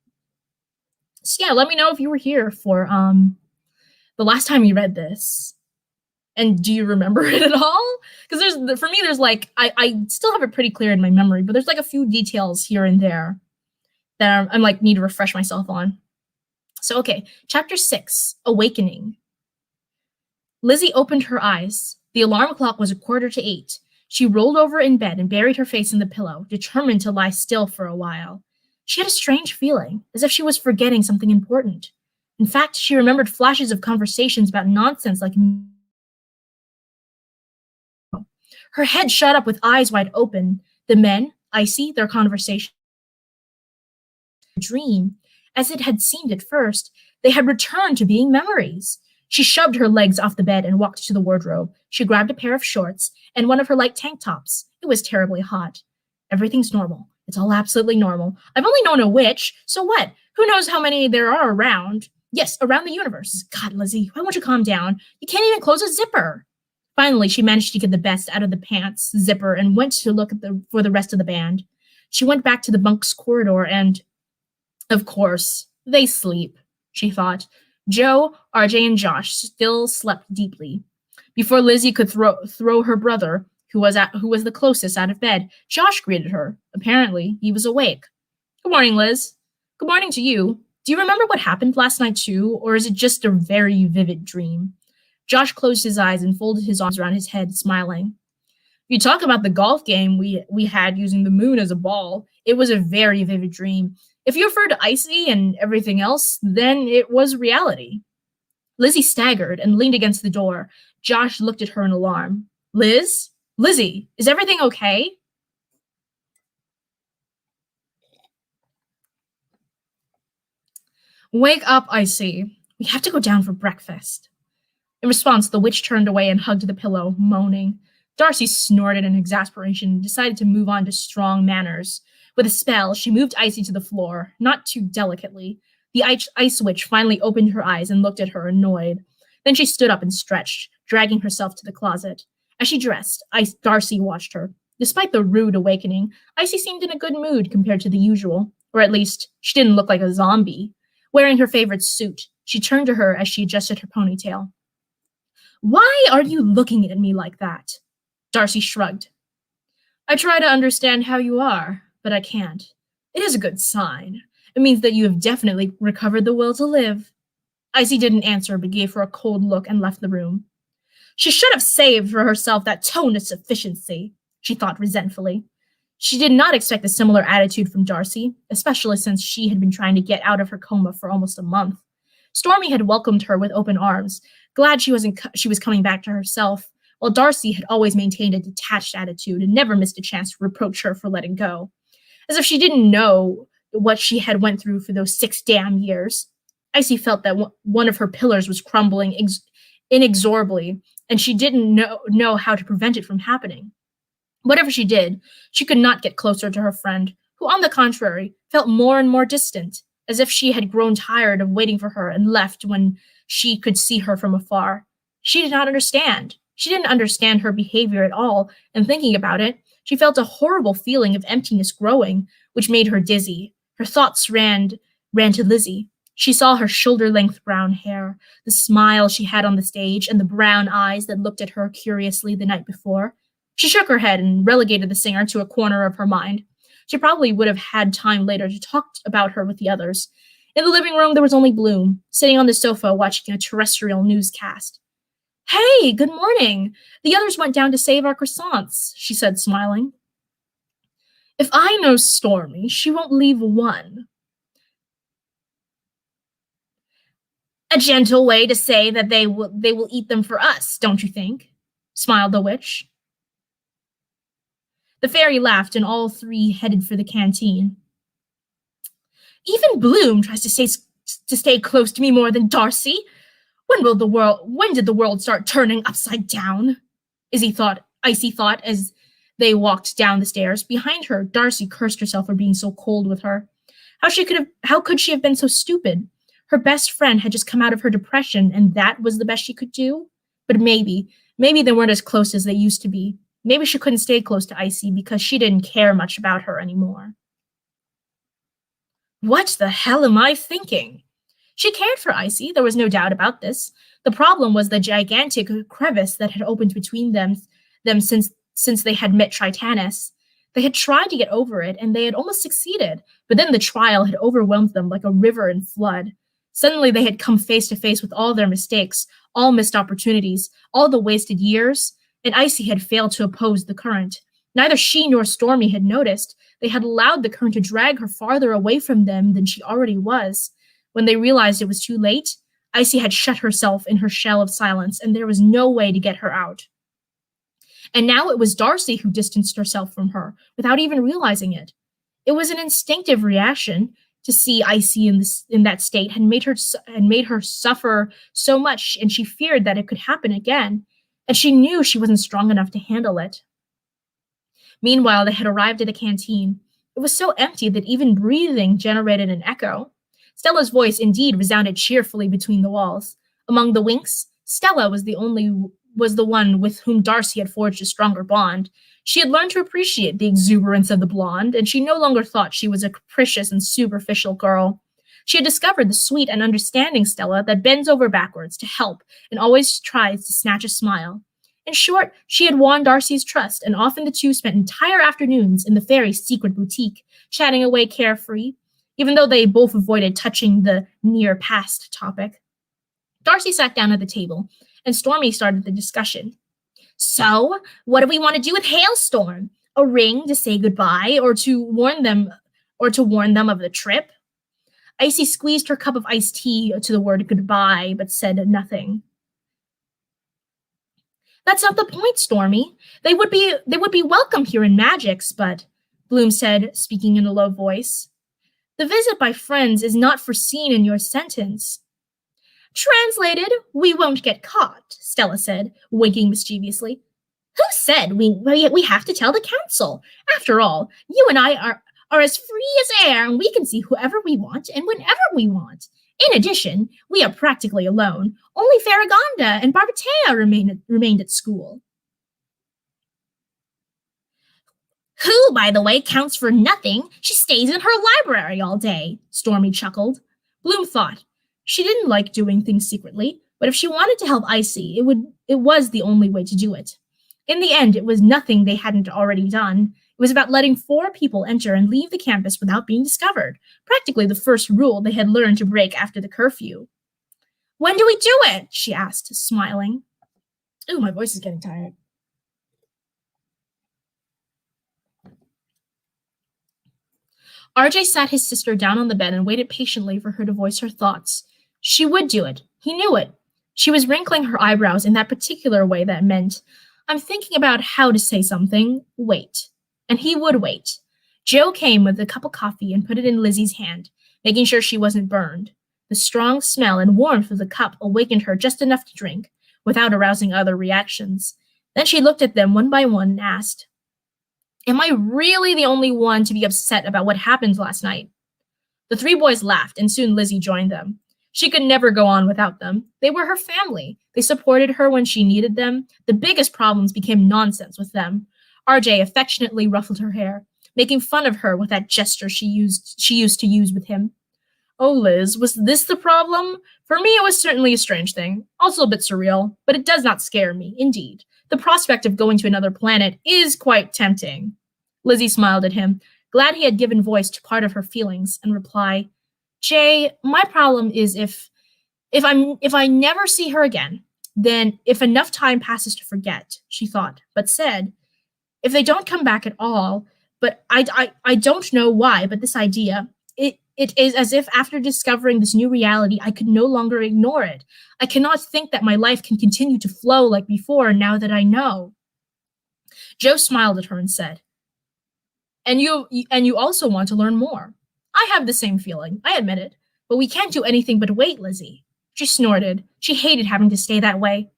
So yeah, let me know if you were here for the last time you read this. And do you remember it at all? Because for me, there's I still have it pretty clear in my memory, but there's a few details here and there that I'm need to refresh myself on. So okay, chapter 6, Awakening. Lizzie opened her eyes. The alarm clock was 7:45. She rolled over in bed and buried her face in the pillow, determined to lie still for a while. She had a strange feeling, as if she was forgetting something important. In fact, she remembered flashes of conversations about nonsense like... Her head shut up with eyes wide open. The men, Icy, their conversation... dream, as it had seemed at first, they had returned to being memories. She shoved her legs off the bed and walked to the wardrobe. She grabbed a pair of shorts and one of her light tank tops. It was terribly hot. Everything's normal. It's all absolutely normal. I've only known a witch, so what? Who knows how many there are around? Yes, around the universe. God, Lizzie, why won't you calm down? You can't even close a zipper. Finally, she managed to get the best out of the pants zipper and went to look for the rest of the band. She went back to the bunk's corridor and, of course, they sleep, she thought. Joe, RJ, and Josh still slept deeply. Before Lizzie could throw her brother, who was the closest, out of bed, Josh greeted her. Apparently, he was awake. Good morning, Liz. Good morning to you. Do you remember what happened last night too, or is it just a very vivid dream? Josh closed his eyes and folded his arms around his head, smiling. You talk about the golf game we had using the moon as a ball. It was a very vivid dream. If you refer to Icy and everything else, then it was reality. Lizzie staggered and leaned against the door. Josh looked at her in alarm. Liz? Lizzie, is everything okay? Wake up, Icy. We have to go down for breakfast. In response, the witch turned away and hugged the pillow, moaning. Darcy snorted in exasperation and decided to move on to strong manners. With a spell, she moved Icy to the floor, not too delicately. The ice witch finally opened her eyes and looked at her, annoyed. Then she stood up and stretched, dragging herself to the closet. As she dressed, Darcy watched her. Despite the rude awakening, Icy seemed in a good mood compared to the usual, or at least, she didn't look like a zombie. Wearing her favorite suit, she turned to her as she adjusted her ponytail. Why are you looking at me like that? Darcy shrugged. I try to understand how you are, but I can't. It is a good sign. It means that you have definitely recovered the will to live. Icy didn't answer, but gave her a cold look and left the room. She should have saved for herself that tone of sufficiency, she thought resentfully. She did not expect a similar attitude from Darcy, especially since she had been trying to get out of her coma for almost a month. Stormy had welcomed her with open arms, glad she was coming back to herself, while Darcy had always maintained a detached attitude and never missed a chance to reproach her for letting go. As if she didn't know what she had went through for those 6 damn years. Icy felt that one of her pillars was crumbling inexorably, and she didn't know how to prevent it from happening. Whatever she did, she could not get closer to her friend, who, on the contrary, felt more and more distant, as if she had grown tired of waiting for her and left when she could see her from afar. She did not understand. She didn't understand her behavior at all, and thinking about it, she felt a horrible feeling of emptiness growing, which made her dizzy. Her thoughts ran to Lizzie. She saw her shoulder-length brown hair, the smile she had on the stage, and the brown eyes that looked at her curiously the night before. She shook her head and relegated the singer to a corner of her mind. She probably would have had time later to talk about her with the others. In the living room, there was only Bloom, sitting on the sofa watching a terrestrial newscast. "Hey, good morning. The others went down to save our croissants," she said, smiling. "If I know Stormy, she won't leave one." "A gentle way to say that they will eat them for us, don't you think?" smiled the witch. The fairy laughed, and all three headed for the canteen. "Even Bloom tries to stay close to me more than Darcy. When did the world start turning upside down?" Icy thought as they walked down the stairs. Behind her, Darcy cursed herself for being so cold with her. How could she have been so stupid? Her best friend had just come out of her depression, and that was the best she could do? But maybe they weren't as close as they used to be. Maybe she couldn't stay close to Icy because she didn't care much about her anymore. What the hell am I thinking? She cared for Icy, there was no doubt about this. The problem was the gigantic crevice that had opened between them since they had met Tritanus. They had tried to get over it, and they had almost succeeded, but then the trial had overwhelmed them like a river in flood. Suddenly they had come face to face with all their mistakes, all missed opportunities, all the wasted years, and Icy had failed to oppose the current. Neither she nor Stormy had noticed. They had allowed the current to drag her farther away from them than she already was. When they realized it was too late, Icy had shut herself in her shell of silence, and there was no way to get her out. And now it was Darcy who distanced herself from her, without even realizing it. It was an instinctive reaction. To see Icy in that state had made her suffer so much, and she feared that it could happen again, and she knew she wasn't strong enough to handle it. Meanwhile, they had arrived at the canteen. It was so empty that even breathing generated an echo. Stella's voice indeed resounded cheerfully between the walls. Among the Winx, Stella was the one with whom Darcy had forged a stronger bond. She had learned to appreciate the exuberance of the blonde, and she no longer thought she was a capricious and superficial girl. She had discovered the sweet and understanding Stella that bends over backwards to help and always tries to snatch a smile. In short, she had won Darcy's trust, and often the two spent entire afternoons in the fairy's secret boutique, chatting away carefree, even though they both avoided touching the near-past topic. Darcy sat down at the table, and Stormy started the discussion. "So, what do we want to do with Hailstorm? A ring to say goodbye, or to warn them of the trip?" Icy squeezed her cup of iced tea to the word goodbye, but said nothing. "That's not the point, Stormy. They would be welcome here in Magix, but," Bloom said, speaking in a low voice, "the visit by friends is not foreseen in your sentence." "Translated, we won't get caught," Stella said, winking mischievously. "Who said we have to tell the council? After all, you and I are as free as air, and we can see whoever we want and whenever we want. In addition, we are practically alone. Only Farragonda and Barbatea remained at school." "Who, by the way, counts for nothing. She stays in her library all day," Stormy chuckled. Bloom thought. She didn't like doing things secretly, but if she wanted to help Icy, it was the only way to do it. In the end, it was nothing they hadn't already done. It was about letting 4 people enter and leave the campus without being discovered, practically the first rule they had learned to break after the curfew. "When do we do it?" she asked, smiling. Ooh, my voice is getting tired. RJ sat his sister down on the bed and waited patiently for her to voice her thoughts. She would do it. He knew it. She was wrinkling her eyebrows in that particular way that meant, "I'm thinking about how to say something. Wait." And he would wait. Joe came with a cup of coffee and put it in Lizzie's hand, making sure she wasn't burned. The strong smell and warmth of the cup awakened her just enough to drink. without arousing other reactions. Then she looked at them one by one and asked, "Am I really the only one to be upset about what happened last night?" The three boys laughed, and soon Lizzie joined them. She could never go on without them. They were her family. They supported her when she needed them. The biggest problems became nonsense with them. RJ affectionately ruffled her hair, making fun of her with that gesture she used to use with him. "Oh, Liz, was this the problem? For me, it was certainly a strange thing, also a bit surreal, but it does not scare me, indeed. The prospect of going to another planet is quite tempting." Lizzie smiled at him, glad he had given voice to part of her feelings, and replied, "Jay, my problem is if I never see her again, then if enough time passes to forget," she thought, but said, "if they don't come back at all, but I don't know why, but this idea, it is as if after discovering this new reality, I could no longer ignore it. I cannot think that my life can continue to flow like before now that I know." Joe smiled at her and said, and you also want to learn more. "I have the same feeling, I admit it, but we can't do anything but wait, Lizzie." She snorted. She hated having to stay that way.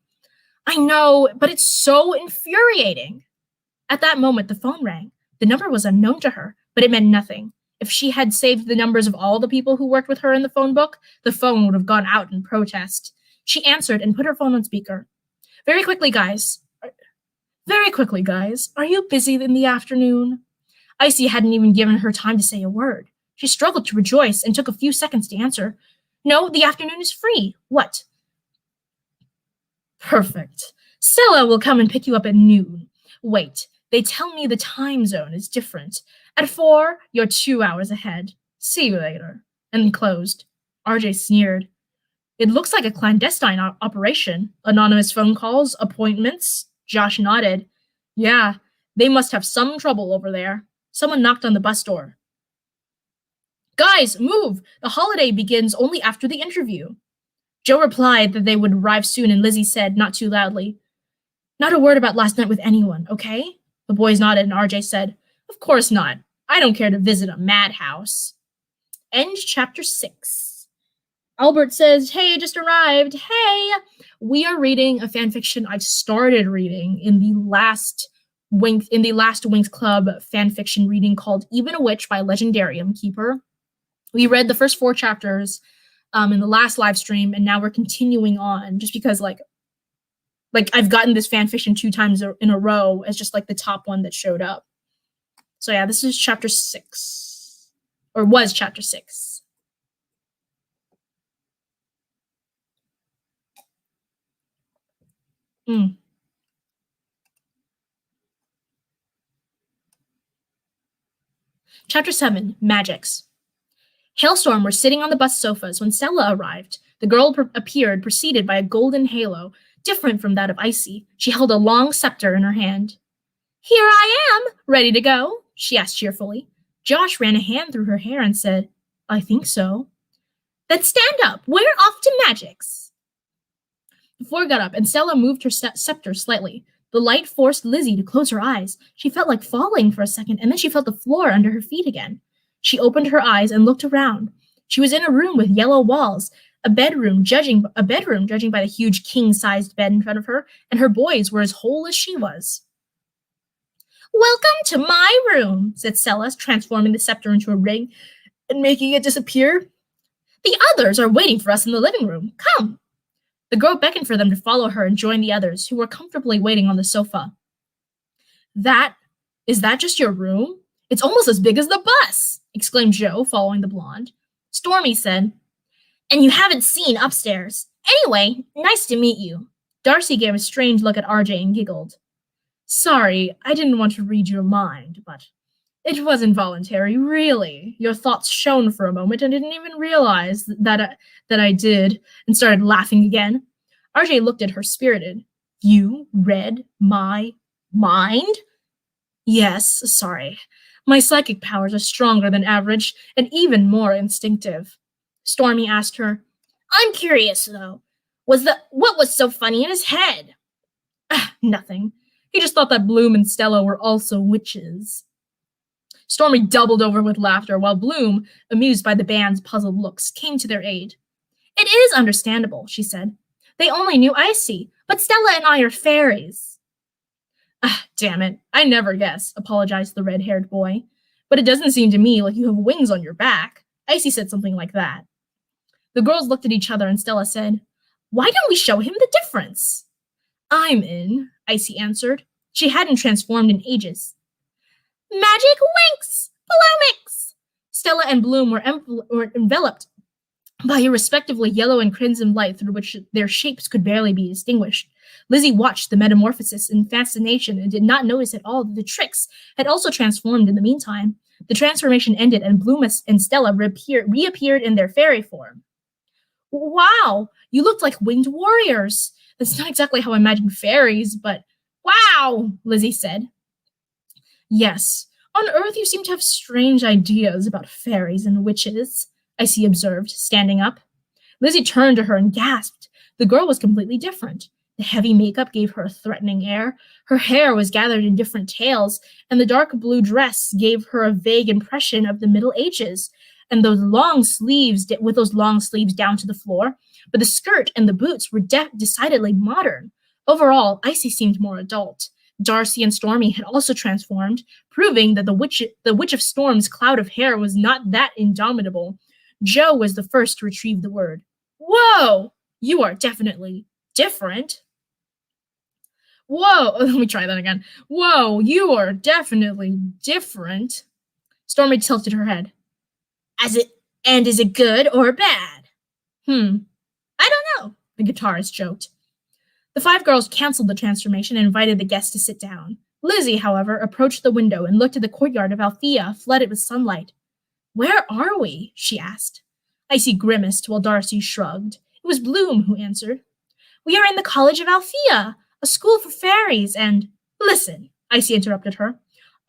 "I know, but it's so infuriating." At that moment, the phone rang. The number was unknown to her, but it meant nothing. If she had saved the numbers of all the people who worked with her in the phone book, the phone would have gone out in protest. She answered and put her phone on speaker. Very quickly, guys. Are you busy in the afternoon?" Icy hadn't even given her time to say a word. She struggled to rejoice and took a few seconds to answer. "No, the afternoon is free. What?" "Perfect. Stella will come and pick you up at noon. Wait, they tell me the time zone is different. At 4, you're 2 hours ahead. See you later." And closed. RJ sneered. "It looks like a clandestine operation. Anonymous phone calls, appointments." Josh nodded. "Yeah, they must have some trouble over there." Someone knocked on the bus door. "Guys, move! The holiday begins only after the interview." Joe replied that they would arrive soon, and Lizzie said, not too loudly, "Not a word about last night with anyone, okay?" The boys nodded, and RJ said, "Of course not. I don't care to visit a madhouse." End chapter 6. Albert says, "Hey, just arrived. Hey!" We are reading a fanfiction I started reading in the last Winx Club fanfiction reading called Even a Witch by Legendarium Keeper. We read the first 4 chapters in the last live stream, and now we're continuing on just because like I've gotten this fanfiction 2 times in a row as just like the top one that showed up. So yeah, this is chapter 6, or was chapter 6. Chapter 7, Magics. Hailstorm were sitting on the bus sofas when Stella arrived. The girl appeared, preceded by a golden halo, different from that of Icy. She held a long scepter in her hand. "Here I am, ready to go?" she asked cheerfully. Josh ran a hand through her hair and said, "I think so." "Then stand up. We're off to Magics." The 4 got up, and Stella moved her scepter slightly. The light forced Lizzie to close her eyes. She felt like falling for a second, and then she felt the floor under her feet again. She opened her eyes and looked around. She was in a room with yellow walls, a bedroom judging by the huge king-sized bed in front of her, and her boys were as whole as she was. "Welcome to my room," said Stella, transforming the scepter into a ring and making it disappear. "The others are waiting for us in the living room. Come." The girl beckoned for them to follow her and join the others, who were comfortably waiting on the sofa. Is that just your room? It's almost as big as the bus," exclaimed Joe, following the blonde. Stormy said, "And you haven't seen upstairs. Anyway, nice to meet you." Darcy gave a strange look at RJ and giggled. "Sorry, I didn't want to read your mind, but it was involuntary, really. Your thoughts shone for a moment and didn't even realize that I did," and started laughing again. RJ looked at her, spirited. "You read my mind?" "Yes, sorry. My psychic powers are stronger than average and even more instinctive." Stormy asked her, "I'm curious, though. What was so funny in his head?" "Nothing. He just thought that Bloom and Stella were also witches." Stormy doubled over with laughter, while Bloom, amused by the band's puzzled looks, came to their aid. "It is understandable," she said. They only knew Icy, but Stella and I are fairies. Ah, damn it. I never guess, apologized the red-haired boy. But it doesn't seem to me like you have wings on your back. Icy said something like that. The girls looked at each other and Stella said, Why don't we show him the difference? I'm in, Icy answered. She hadn't transformed in ages. Magic Winx! Bloomix! Stella and Bloom were enveloped by a respectively yellow and crimson light through which their shapes could barely be distinguished. Lizzie watched the metamorphosis in fascination and did not notice at all that the tricks had also transformed in the meantime. The transformation ended and Bloom and Stella reappeared in their fairy form. Wow, you looked like winged warriors. That's not exactly how I imagined fairies, but wow, Lizzie said. Yes, on Earth you seem to have strange ideas about fairies and witches, Icy observed, standing up. Lizzie turned to her and gasped. The girl was completely different. The heavy makeup gave her a threatening air. Her hair was gathered in different tails, and the dark blue dress gave her a vague impression of the Middle Ages. And those long sleeves, with those long sleeves down to the floor, but the skirt and the boots were decidedly modern. Overall, Icy seemed more adult. Darcy and Stormy had also transformed, proving that the Witch of Storm's cloud of hair was not that indomitable. Jo was the first to retrieve the word. Whoa! You are definitely different. Whoa! Let me try that again. Whoa, you are definitely different. Stormy tilted her head. Is it good or bad? I don't know, the guitarist joked. The five girls canceled the transformation and invited the guests to sit down. Lizzie, however, approached the window and looked at the courtyard of Althea, flooded with sunlight. Where are we? She asked. Icy grimaced while Darcy shrugged. It was Bloom who answered. We are in the College of Althea, a school for fairies, and... Listen, Icy interrupted her.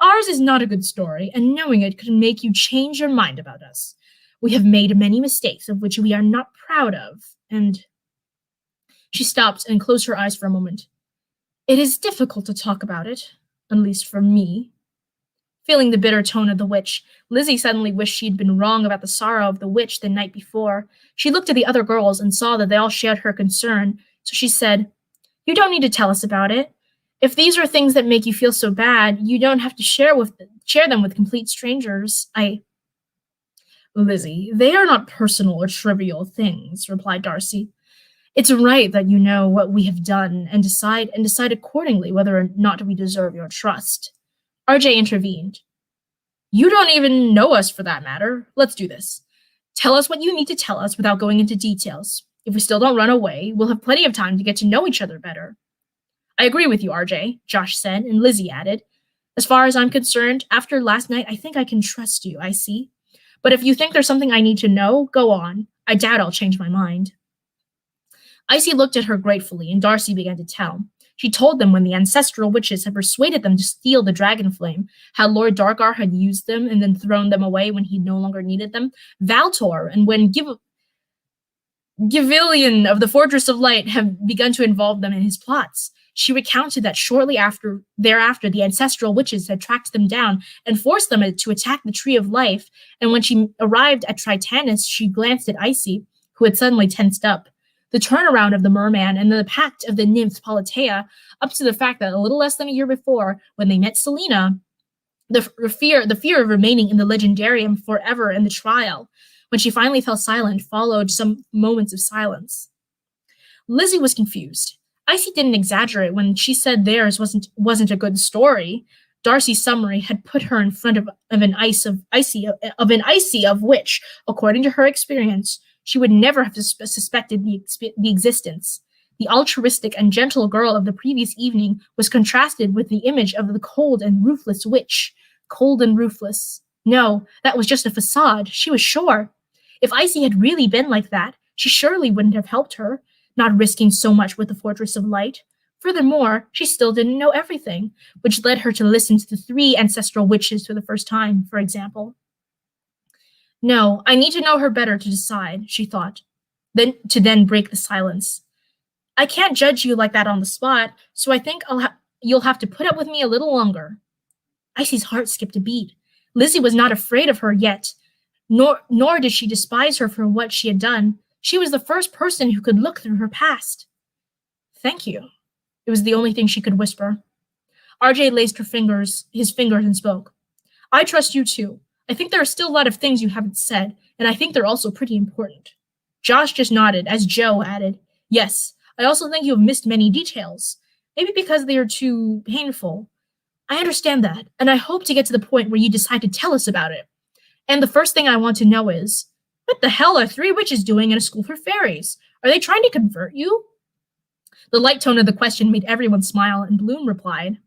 Ours is not a good story, and knowing it could make you change your mind about us. We have made many mistakes of which we are not proud of, and... She stopped and closed her eyes for a moment. It is difficult to talk about it, at least for me. Feeling the bitter tone of the witch, Lizzie suddenly wished she had been wrong about the sorrow of the witch the night before. She looked at the other girls and saw that they all shared her concern, so she said, You don't need to tell us about it. If these are things that make you feel so bad, you don't have to share them with complete strangers. Lizzie, they are not personal or trivial things, replied Darcy. It's right that you know what we have done and decide accordingly whether or not we deserve your trust. RJ intervened. You don't even know us for that matter. Let's do this. Tell us what you need to tell us without going into details. If we still don't run away, we'll have plenty of time to get to know each other better. I agree with you, RJ, Josh said, and Lizzie added. As far as I'm concerned, after last night, I think I can trust you, Icy. But if you think there's something I need to know, go on. I doubt I'll change my mind. Icy looked at her gratefully, and Darcy began to tell. She told them when the ancestral witches had persuaded them to steal the dragon flame, how Lord Darkar had used them and then thrown them away when he no longer needed them, Valtor, and when Gavilion of the Fortress of Light had begun to involve them in his plots. She recounted that shortly thereafter, the ancestral witches had tracked them down and forced them to attack the Tree of Life, and when she arrived at Tritanus, she glanced at Icy, who had suddenly tensed up. The turnaround of the merman and the pact of the nymph Politea, up to the fact that a little less than a year before, when they met Selena, the fear of remaining in the legendarium forever in the trial, when she finally fell silent, followed some moments of silence. Lizzie was confused. Icy didn't exaggerate when she said theirs wasn't a good story. Darcy's summary had put her in front of an icy of which, according to her experience, she would never have suspected the existence. The altruistic and gentle girl of the previous evening was contrasted with the image of the cold and ruthless witch. Cold and ruthless. No, that was just a facade, she was sure. If Icy had really been like that, she surely wouldn't have helped her, not risking so much with the Fortress of Light. Furthermore, she still didn't know everything, which led her to listen to the 3 ancestral witches for the first time, for example. No, I need to know her better to decide, she thought, then break the silence. I can't judge you like that on the spot, so I think you'll have to put up with me a little longer. Icy's heart skipped a beat. Lizzie was not afraid of her yet, nor did she despise her for what she had done. She was the first person who could look through her past. Thank you. It was the only thing she could whisper. RJ laced his fingers and spoke. I trust you too. I think there are still a lot of things you haven't said, and I think they're also pretty important. Josh just nodded as Joe added, Yes, I also think you have missed many details. Maybe because they are too painful. I understand that, and I hope to get to the point where you decide to tell us about it. And the first thing I want to know is, what the hell are three witches doing in a school for fairies? Are they trying to convert you? The light tone of the question made everyone smile, and Bloom replied,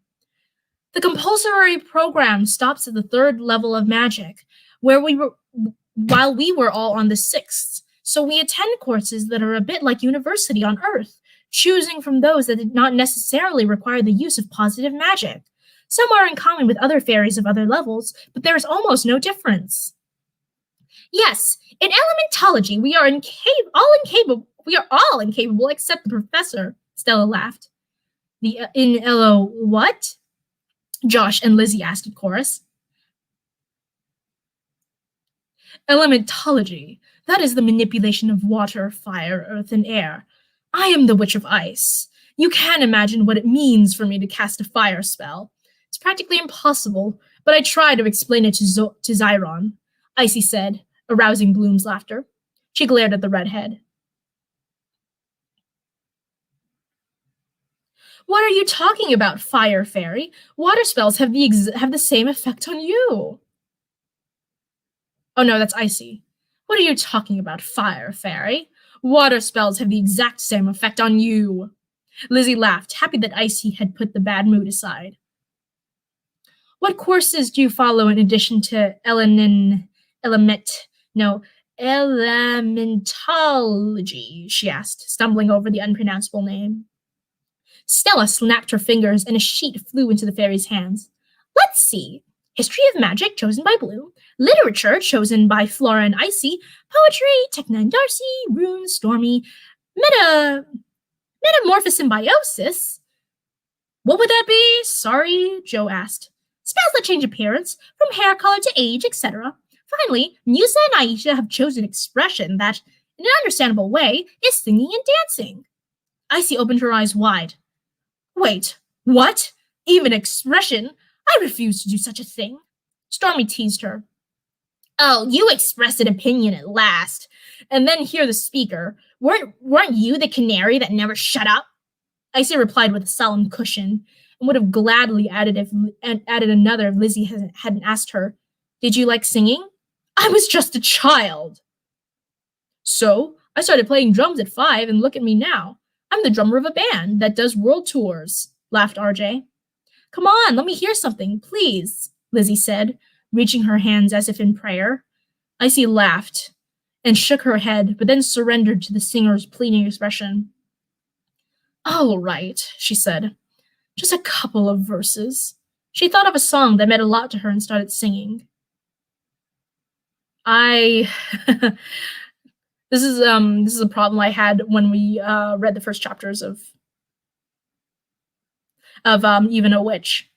The compulsory program stops at the 3rd level of magic, while we were all on the 6th. So we attend courses that are a bit like university on Earth, choosing from those that did not necessarily require the use of positive magic. Some are in common with other fairies of other levels, but there is almost no difference. Yes, in elementology, we are all incapable except the professor, Stella laughed. In LO what? Josh and Lizzie asked in chorus. Elementology. That is the manipulation of water, fire, earth, and air. I am the Witch of Ice. You can imagine what it means for me to cast a fire spell. It's practically impossible, but I try to explain it to Zyron, Icy said, arousing Bloom's laughter. She glared at the redhead. What are you talking about, Fire Fairy? Water spells have the same effect on you. Oh no, that's Icy. What are you talking about, Fire Fairy? Water spells have the exact same effect on you. Lizzie laughed, happy that Icy had put the bad mood aside. What courses do you follow in addition to elementology? She asked, stumbling over the unpronounceable name. Stella snapped her fingers and a sheet flew into the fairy's hands. Let's see. History of magic, chosen by Blue. Literature, chosen by Flora and Icy. Poetry, Techna and Darcy. Runes, Stormy. Metamorphosymbiosis. What would that be? Sorry, Joe asked. Spells that change appearance, from hair color to age, etc. Finally, Musa and Aisha have chosen expression that, in an understandable way, is singing and dancing. Icy opened her eyes wide. Wait, what? Even expression? I refuse to do such a thing. Stormy teased her. Oh, you expressed an opinion at last. And then hear the speaker. Weren't you the canary that never shut up? Icy replied with a solemn cushion, and would have gladly added another if Lizzie hadn't asked her, Did you like singing? I was just a child. So, I started playing drums at 5, and look at me now. I'm the drummer of a band that does world tours, laughed RJ. Come on, let me hear something, please, Lizzie said, reaching her hands as if in prayer. Icy laughed and shook her head, but then surrendered to the singer's pleading expression. All right, she said. Just a couple of verses. She thought of a song that meant a lot to her and started singing. This is a problem I had when we read the first chapters of Even a Witch.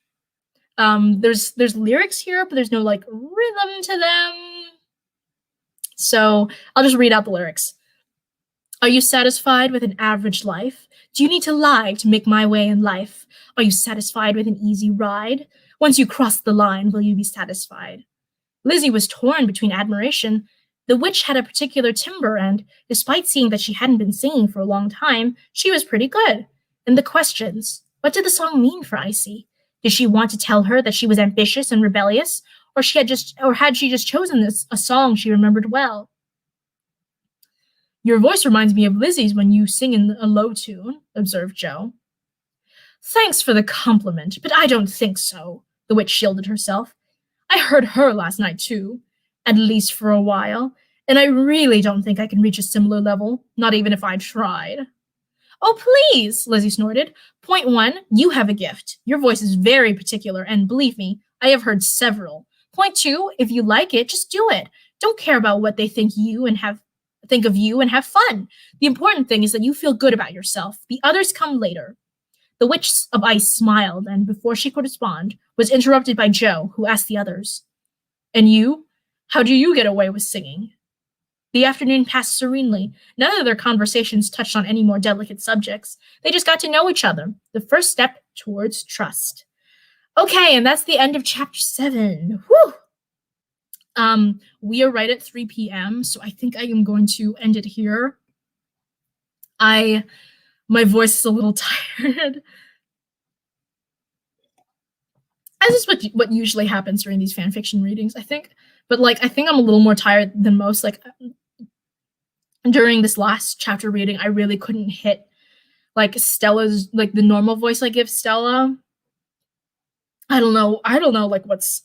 There's lyrics here, but there's no like rhythm to them. So I'll just read out the lyrics. Are you satisfied with an average life? Do you need to lie to make my way in life? Are you satisfied with an easy ride? Once you cross the line, will you be satisfied? Lizzie was torn between admiration. The witch had a particular timbre, and despite seeing that she hadn't been singing for a long time, she was pretty good. And the questions. What did the song mean for Icy? Did she want to tell her that she was ambitious and rebellious, or had she just chosen a song she remembered well? Your voice reminds me of Lizzie's when you sing in a low tune, observed Joe. Thanks for the compliment, but I don't think so, the witch shielded herself. I heard her last night too, at least for a while, and I really don't think I can reach a similar level, not even if I tried. Oh, please, Lizzie snorted. Point 1, you have a gift. Your voice is very particular, and believe me, I have heard several. Point 2, if you like it, just do it. Don't care about what they think of you and have fun. The important thing is that you feel good about yourself. The others come later. The Witch of Ice smiled, and before she could respond, was interrupted by Joe, who asked the others, And you? How do you get away with singing? The afternoon passed serenely. None of their conversations touched on any more delicate subjects. They just got to know each other, the first step towards trust. Okay, and that's the end of chapter 7. Whew! We are right at 3 p.m., so I think I am going to end it here. My voice is a little tired. This is what usually happens during these fanfiction readings, I think. But I think I'm a little more tired than most. During this last chapter reading, I really couldn't hit Stella's the normal voice I give Stella. I don't know what's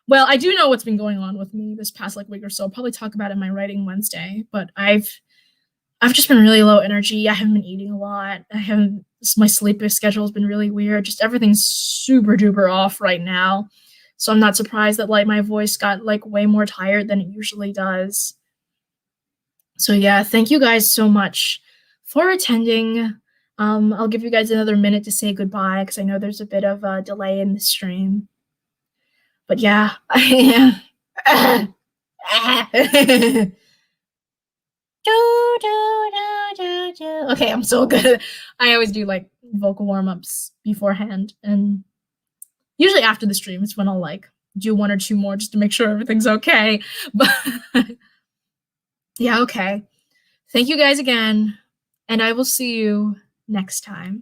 well, I do know what's been going on with me this past week or so. I'll probably talk about it in my writing Wednesday, but I've just been really low energy. I haven't been eating a lot. My sleep schedule has been really weird. Just everything's super duper off right now. So I'm not surprised that my voice got way more tired than it usually does. So yeah, thank you guys so much for attending. I'll give you guys another minute to say goodbye because I know there's a bit of a delay in the stream. But yeah, okay, I'm so good. I always do vocal warm-ups beforehand, and usually after the stream is when I'll do 1 or 2 more just to make sure everything's okay. But yeah, okay. Thank you guys again, and I will see you next time.